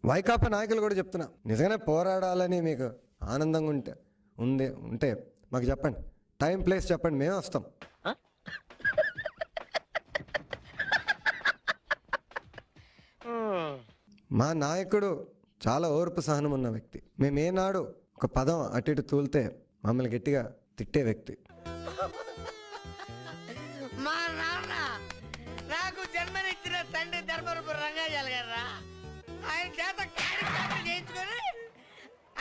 వైకాపా నాయకులు కూడా చెప్తున్నా, నిజంగానే పోరాడాలని మీకు ఆనందంగా ఉంటే మాకు చెప్పండి, టైం ప్లేస్ చెప్పండి, మేమే వస్తాం. మా నాయకుడు చాలా ఓర్పు సహనం ఉన్న వ్యక్తి. మేమేనాడు ఒక పదం అటు ఇటు తూలితే మమ్మల్ని గట్టిగా తిట్టే వ్యక్తి. మా నాన్న నాకు జన్మనిచ్చిన తండ్రి ధర్మరూపు రంగాజాల గారా, ఆయన చేత చేయించుకొని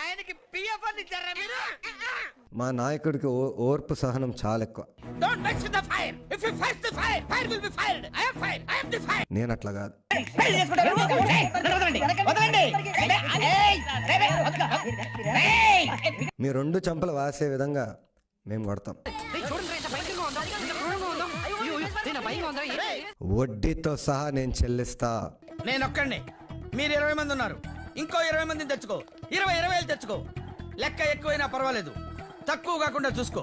ఆయనకి పిఎఫ్ అని ఇచ్చారా మీరు? మా నాయకుడికి ఓర్పు సహనం చాలా ఎక్కువ. Don't mess with the fire. If you fight the fire, fire will be fired. I am fire. I am the fire. నేను అట్లా కాదు. మీ రెండు చంపలు వాసే విధంగా మేము కొడతాం. వడ్డీతో సహా నేను చెల్లిస్తా. నేను ఒక్కడిని, మీరు 20 మంది ఉన్నారు, ఇంకో 20 మందిని తెచ్చుకో, 20,000 తెచ్చుకో. లెక్క ఎక్కువైనా పర్వాలేదు, తక్కువ కాకుండా చూసుకో.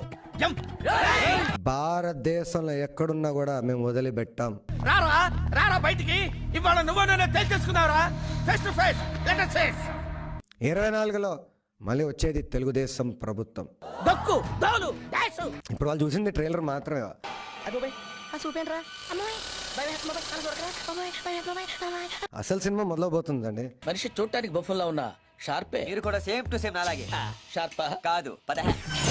భారతదేశంలో ఎక్కడున్నా కూడా మేము వదిలిపెట్టాం. రారా రారా బయటికి, ఇవాళ నువ్వు నన్ను తెలుసుకున్నారా? Face to face, let us face. 24లో మళ్ళీ వచ్చేది తెలుగుదేశం ప్రభుత్వం. దక్కు దౌలు డాష్. ఇప్పుడు వాళ్ళు చూసింది ట్రైలర్ మాత్రమే. అసలు సినిమా మొదలవబోతుందండి. మనిషి చూడటానికి బఫుల్లా ఉన్నా షార్పే. మీరు కూడా సేమ్ టు సేమ్ అలాగే షార్పా కాదు పద